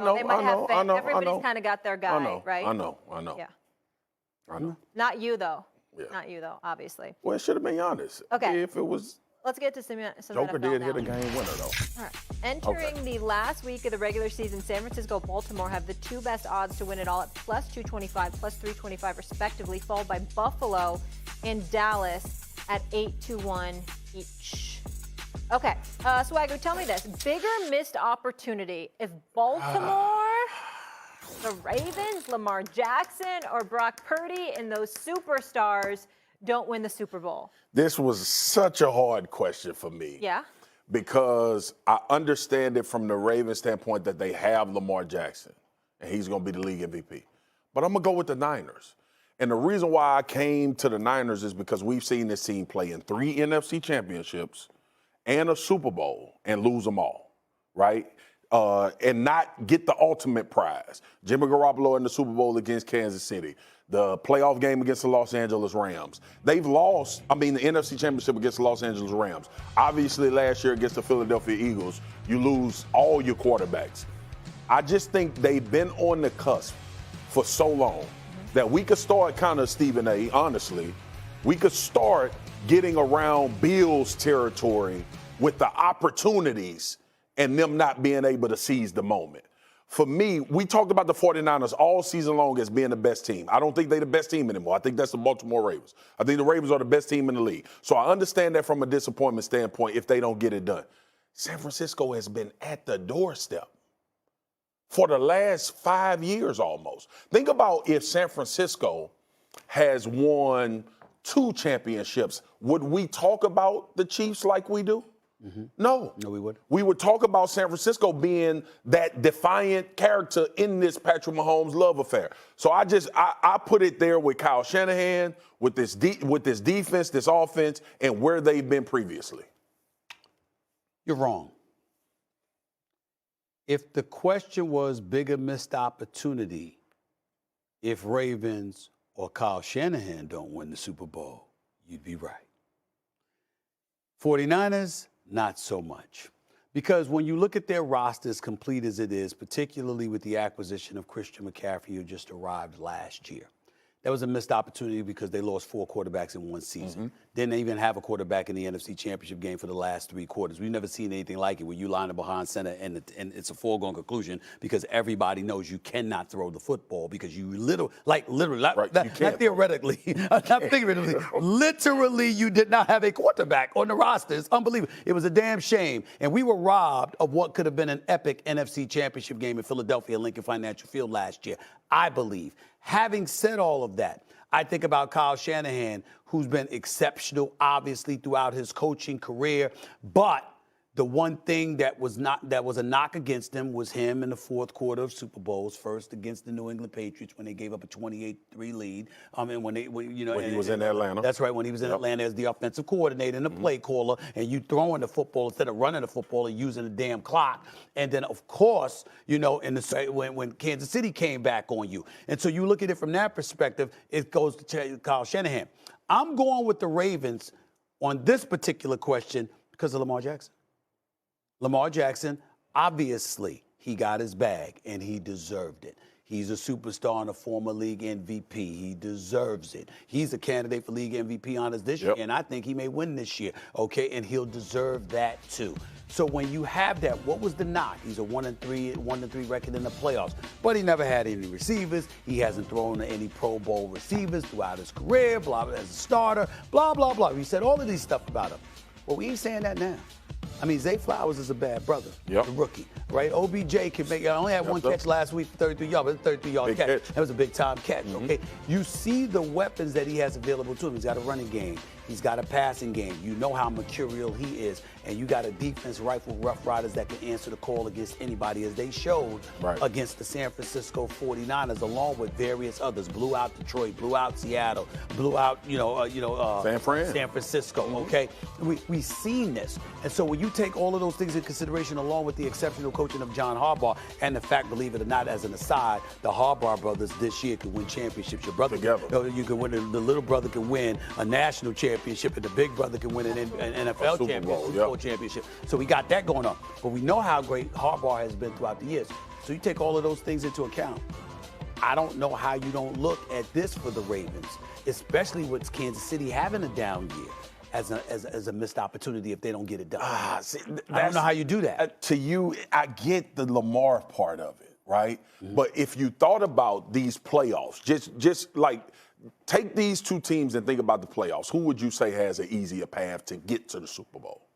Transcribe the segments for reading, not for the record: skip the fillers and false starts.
I know. They might have fans. Everybody's kind of got their guy, right? I know. Yeah. I know. Not you, though. Yeah. Not you, though, obviously. Well, it should have been Giannis. Okay. If it was. Let's get to some Joker NFL did now. hit a game winner, though. All right. Entering the last week of the regular season, San Francisco, Baltimore have the two best odds to win it all at plus 225, plus 325, respectively, followed by Buffalo and Dallas at 8-1 each. Okay, Swagu, tell me this. Bigger missed opportunity if Baltimore, the Ravens, Lamar Jackson, or Brock Purdy and those superstars don't win the Super Bowl? This was such a hard question for me. Yeah. Because I understand it from the Ravens standpoint that they have Lamar Jackson, and he's going to be the league MVP. But I'm going to go with the Niners. And the reason why I came to the Niners is because we've seen this team play in 3 NFC championships and a Super Bowl and lose them all, right? And not get the ultimate prize. Jimmy Garoppolo in the Super Bowl against Kansas City. The playoff game against the Los Angeles Rams. They've lost, the NFC Championship against the Los Angeles Rams. Obviously, last year against the Philadelphia Eagles, you lose all your quarterbacks. I just think they've been on the cusp for so long that we could start kind of, Stephen A., honestly, we could start getting around Bills territory with the opportunities and them not being able to seize the moment. For me, we talked about the 49ers all season long as being the best team. I don't think they're the best team anymore. I think that's the Baltimore Ravens. I think the Ravens are the best team in the league. So I understand that from a disappointment standpoint if they don't get it done. San Francisco has been at the doorstep for the last 5 years almost. Think about if San Francisco has won 2 championships. Would we talk about the Chiefs like we do? Mm-hmm. No, we would. We would talk about San Francisco being that defiant character in this Patrick Mahomes love affair. So I put it there with Kyle Shanahan, with this defense, this offense, and where they've been previously. You're wrong. If the question was bigger missed opportunity, if Ravens or Kyle Shanahan don't win the Super Bowl, you'd be right. 49ers, not so much. Because when you look at their roster as complete as it is, particularly with the acquisition of Christian McCaffrey, who just arrived last year, that was a missed opportunity because they lost 4 quarterbacks in one season. Mm-hmm. Didn't even have a quarterback in the NFC Championship game for the last 3 quarters. We've never seen anything like it where you line up behind center and it's a foregone conclusion because everybody knows you cannot throw the football because you literally, not theoretically, not figuratively, literally you did not have a quarterback on the roster. It's unbelievable. It was a damn shame. And we were robbed of what could have been an epic NFC Championship game in Philadelphia, Lincoln Financial Field last year, I believe. Having said all of that, I think about Kyle Shanahan, who's been exceptional, obviously, throughout his coaching career. But the one thing that was a knock against him was him in the 4th quarter of Super Bowls, first against the New England Patriots when they gave up a 28-3 lead. And when he was in Atlanta. That's right, when he was in Atlanta as the offensive coordinator and the play caller, and you throwing the football instead of running the football and using the damn clock. And then, of course, when Kansas City came back on you. And so you look at it from that perspective, it goes to Kyle Shanahan. I'm going with the Ravens on this particular question because of Lamar Jackson. Lamar Jackson, obviously, he got his bag, and he deserved it. He's a superstar and a former league MVP. He deserves it. He's a candidate for league MVP honors this year, and I think he may win this year, okay? And he'll deserve that, too. So when you have that, what was the knock? He's a 1-3 record in the playoffs, but he never had any receivers. He hasn't thrown any Pro Bowl receivers throughout his career, blah, blah, as a starter, blah, blah, blah. We said all of these stuff about him. Well, we ain't saying that now. I mean, Zay Flowers is a bad brother, the rookie, right? OBJ can make. I only had one catch last week for 33 yards, but a 33-yard catch. That was a big-time catch, okay? You see the weapons that he has available to him. He's got a running game. He's got a passing game. You know how mercurial he is. And you got a defense rifle Rough Riders that can answer the call against anybody, as they showed against the San Francisco 49ers, along with various others. Blew out Detroit, blew out Seattle, blew out, San Francisco, okay? We've seen this. And so when you take all of those things in consideration, along with the exceptional coaching of John Harbaugh, and the fact, believe it or not, as an aside, the Harbaugh brothers this year could win championships. Your brother, you could win, the little brother can win a national championship championship, and the big brother can win an NFL Super Bowl, Super Bowl championship. So we got that going on. But we know how great Harbaugh has been throughout the years. So you take all of those things into account. I don't know how you don't look at this for the Ravens, especially with Kansas City having a down year as a missed opportunity if they don't get it done. See, I don't know how you do that. To you, I get the Lamar part of it, right? But if you thought about these playoffs, just like take these two teams and think about the playoffs, who would you say has an easier path to get to the Super Bowl?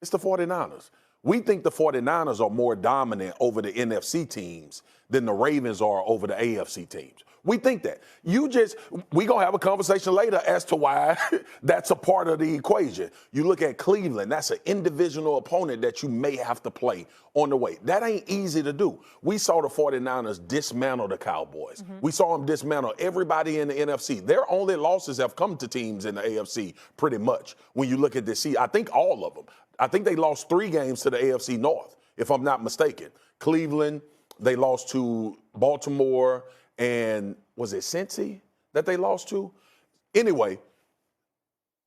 It's the 49ers. We think the 49ers are more dominant over the NFC teams than the Ravens are over the AFC teams. We think that. We're going to have a conversation later as to why that's a part of the equation. You look at Cleveland, that's an individual opponent that you may have to play on the way. That ain't easy to do. We saw the 49ers dismantle the Cowboys. We saw them dismantle everybody in the NFC. Their only losses have come to teams in the AFC pretty much when you look at this season. I think all of them. I think they lost 3 games to the AFC North, if I'm not mistaken. Cleveland, they lost to Baltimore, and was it Cincy that they lost to? Anyway,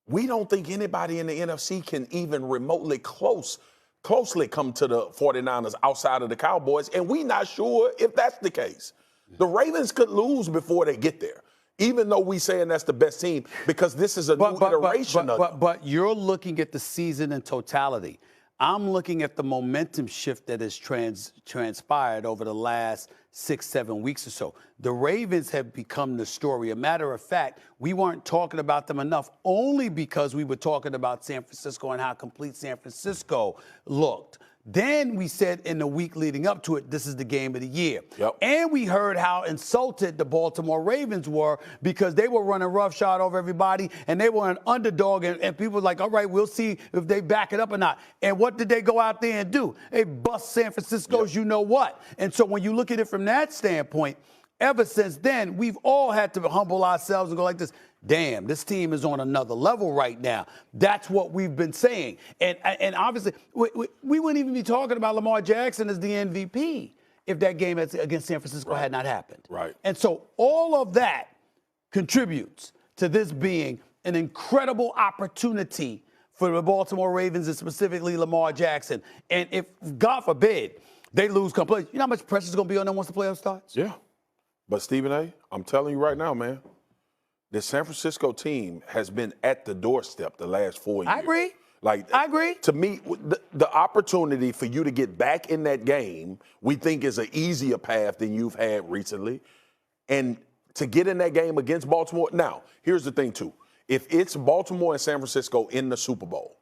we don't think anybody in the NFC can even remotely closely come to the 49ers outside of the Cowboys, and we're not sure if that's the case. The Ravens could lose before they get there, even though we saying that's the best team, because this is a new iteration of it. But you're looking at the season in totality. I'm looking at the momentum shift that has transpired over the last 6-7 weeks or so. The Ravens have become the story. A matter of fact, we weren't talking about them enough only because we were talking about San Francisco and how complete San Francisco looked. Then we said in the week leading up to it, this is the game of the year. Yep. And we heard how insulted the Baltimore Ravens were because they were running roughshod over everybody and they were an underdog. And people were like, all right, we'll see if they back it up or not. And what did they go out there and do? They bust San Francisco's you know what. And so when you look at it from that standpoint, ever since then, we've all had to humble ourselves and go like this. Damn, this team is on another level right now. That's what we've been saying. And obviously, we wouldn't even be talking about Lamar Jackson as the MVP if that game against San Francisco had not happened. Right. And so all of that contributes to this being an incredible opportunity for the Baltimore Ravens and specifically Lamar Jackson. And if, God forbid, they lose completely, you know how much pressure is going to be on them once the playoff starts? Yeah. But Stephen A., I'm telling you right now, man, the San Francisco team has been at the doorstep the last 4 years. I agree. I agree. To me, the opportunity for you to get back in that game, we think is an easier path than you've had recently. And to get in that game against Baltimore. Now, here's the thing, too. If it's Baltimore and San Francisco in the Super Bowl,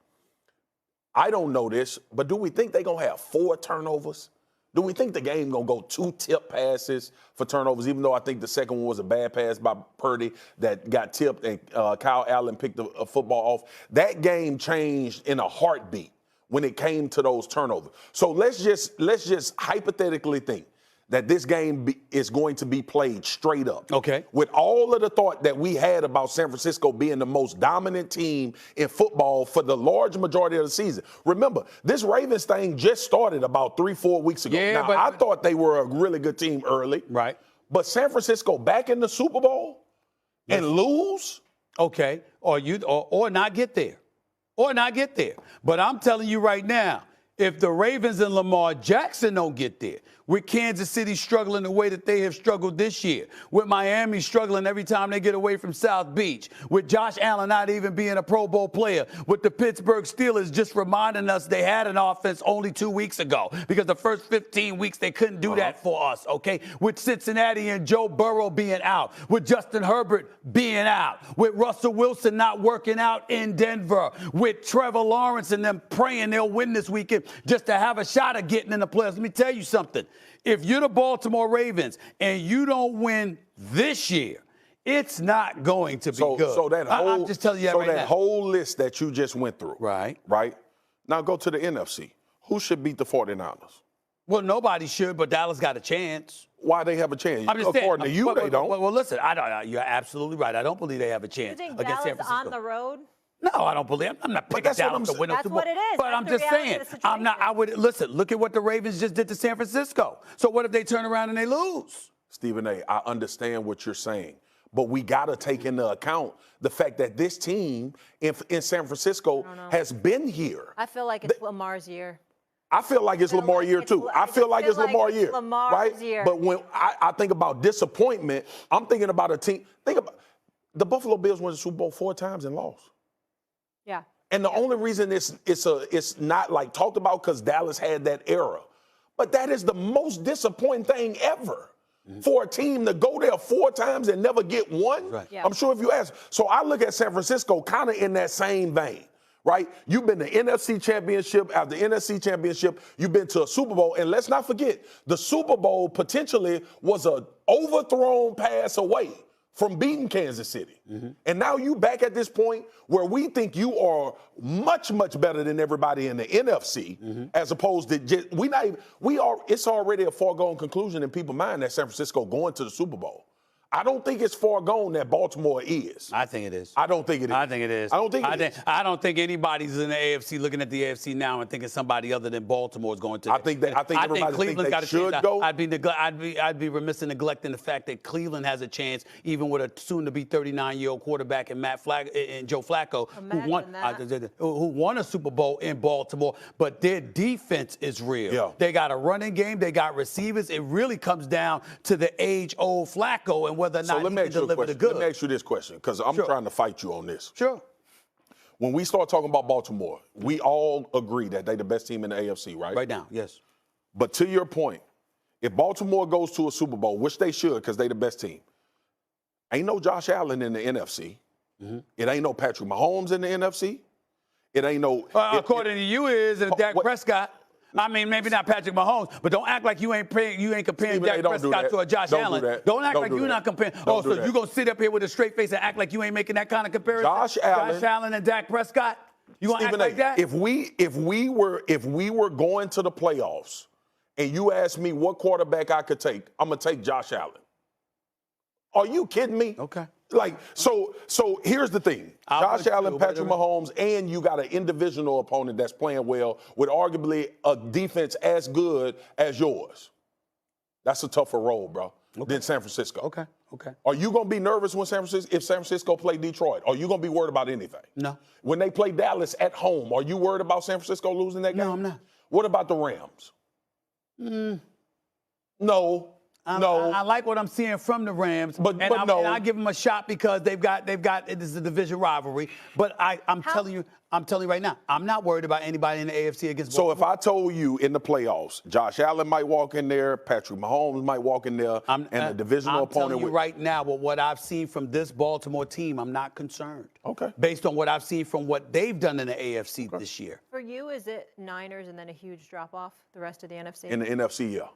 I don't know this, but do we think they're going to have 4 turnovers? Do we think the game going to go 2 tip passes for turnovers, even though I think the second one was a bad pass by Purdy that got tipped and Kyle Allen picked a football off? That game changed in a heartbeat when it came to those turnovers. So let's just hypothetically think that this game is going to be played straight up. Okay. With all of the thought that we had about San Francisco being the most dominant team in football for the large majority of the season. Remember, this Ravens thing just started about 3-4 weeks ago. Yeah, now, I thought they were a really good team early. Right. But San Francisco back in the Super Bowl and lose? Okay. Or not get there. Or not get there. But I'm telling you right now, if the Ravens and Lamar Jackson don't get there, with Kansas City struggling the way that they have struggled this year, with Miami struggling every time they get away from South Beach, with Josh Allen not even being a Pro Bowl player, with the Pittsburgh Steelers just reminding us they had an offense only 2 weeks ago because the first 15 weeks they couldn't do that for us, okay? With Cincinnati and Joe Burrow being out, with Justin Herbert being out, with Russell Wilson not working out in Denver, with Trevor Lawrence and them praying they'll win this weekend just to have a shot at getting in the playoffs. Let me tell you something. If you're the Baltimore Ravens and you don't win this year, it's not going to be good. So that whole, I'm just telling you that right now. Whole list that you just went through. Right. Now go to the NFC. Who should beat the 49ers? Well, nobody should, but Dallas got a chance. Why they have a chance? I'm just According to you, they don't. Well, listen, you're absolutely right. I don't believe they have a chance You think against San Dallas Francisco. on the road? No, I don't believe. I'm not picking Dallas to win a That's Super what Bowl. it is. But That's I'm the just reality saying. of the I'm not. I would listen. Look at what the Ravens just did to San Francisco. So what if they turn around and they lose? Stephen A., I understand what you're saying, but we got to take into account the fact that this team in San Francisco has been here. I feel like it's Lamar's year. I feel like it's Lamar year too. I feel like it's Lamar year, right? Year. But when I think about disappointment, I'm thinking about a team. Think about the Buffalo Bills won the Super Bowl 4 times and lost. Yeah. And the only reason it's not like talked about because Dallas had that era. But that is the most disappointing thing ever. For a team to go there 4 times and never get one. Right. Yeah. I'm sure if you ask. So I look at San Francisco kind of in that same vein. Right? You've been to NFC Championship. After NFC Championship, you've been to a Super Bowl. And let's not forget, the Super Bowl potentially was an overthrown pass away from beating Kansas City. And now you back at this point where we think you are much, much better than everybody in the NFC, as opposed to just, it's already a foregone conclusion in people's mind that San Francisco going to the Super Bowl. I don't think it's far gone that Baltimore is. I think it is. I don't think it is. I think it is. I don't think it is. I don't think anybody's in the AFC looking at the AFC now and thinking somebody other than Baltimore is going to. I think everybody Cleveland's got a should chance. go. I'd be remiss in neglecting the fact that Cleveland has a chance, even with a soon-to-be 39-year-old quarterback in Joe Flacco, who won a Super Bowl in Baltimore. But their defense is real. Yeah. They got a running game. They got receivers. It really comes down to the age-old Flacco and whether or not he can deliver the goods. Let me ask you this question, because I'm trying to fight you on this. Sure. When we start talking about Baltimore, we all agree that they're the best team in the AFC, right? Right now, yes. But to your point, if Baltimore goes to a Super Bowl, which they should because they're the best team, ain't no Josh Allen in the NFC. It ain't no Patrick Mahomes in the NFC. It ain't no... according to you is Dak Prescott. I mean, maybe not Patrick Mahomes, but don't act like you ain't comparing Dak Prescott to a Josh Allen. Don't act like you're not comparing. So you're going to sit up here with a straight face and act like you ain't making that kind of comparison? Josh Allen and Dak Prescott? You going to act like that? If we were going to the playoffs and you asked me what quarterback I could take, I'm going to take Josh Allen. Are you kidding me? Okay. Like, so here's the thing. Josh Allen, Patrick Mahomes, and you got an individual opponent that's playing well with arguably a defense as good as yours. That's a tougher role, bro, than San Francisco. Okay. Are you going to be nervous when if San Francisco play Detroit? Are you going to be worried about anything? No. When they play Dallas at home, are you worried about San Francisco losing that game? No, I'm not. What about the Rams? No. I like what I'm seeing from the Rams, but and I give them a shot because they've got it is a division rivalry. But I'm telling you right now, I'm not worried about anybody in the AFC against Baltimore. So if I told you in the playoffs, Josh Allen might walk in there, Patrick Mahomes might walk in there, and the divisional opponent. I'm telling you right now, with what I've seen from this Baltimore team, I'm not concerned. Okay. Based on what I've seen from what they've done in the AFC this year. For you, is it Niners and then a huge drop off the rest of the NFC? In the NFC, yeah.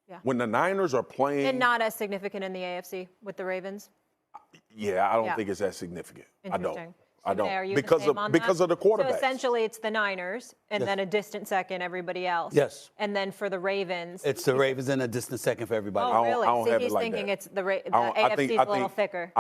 Yeah. When the Niners are playing. And not as significant in the AFC with the Ravens? Yeah, I don't think it's that significant. I don't. Because of the quarterback. So essentially it's the Niners and then a distant second everybody else. Yes. And then for the Ravens. It's the Ravens and a distant second for everybody. Oh, really? I don't have he's it like thinking that. it's the AFC's a little thicker.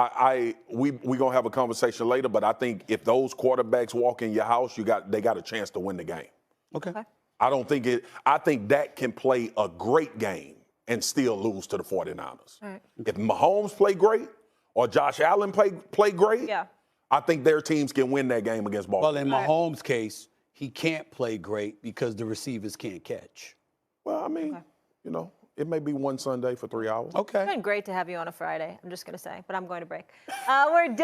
We're going to have a conversation later, but I think if those quarterbacks walk in your house, they got a chance to win the game. Okay. I think Dak can play a great game and still lose to the 49ers. All right. If Mahomes play great or Josh Allen play great, I think their teams can win that game against Baltimore. Well, in Mahomes' case, he can't play great because the receivers can't catch. Well, I mean, it may be one Sunday for 3 hours. Okay. It's been great to have you on a Friday, I'm just going to say, but I'm going to break. We're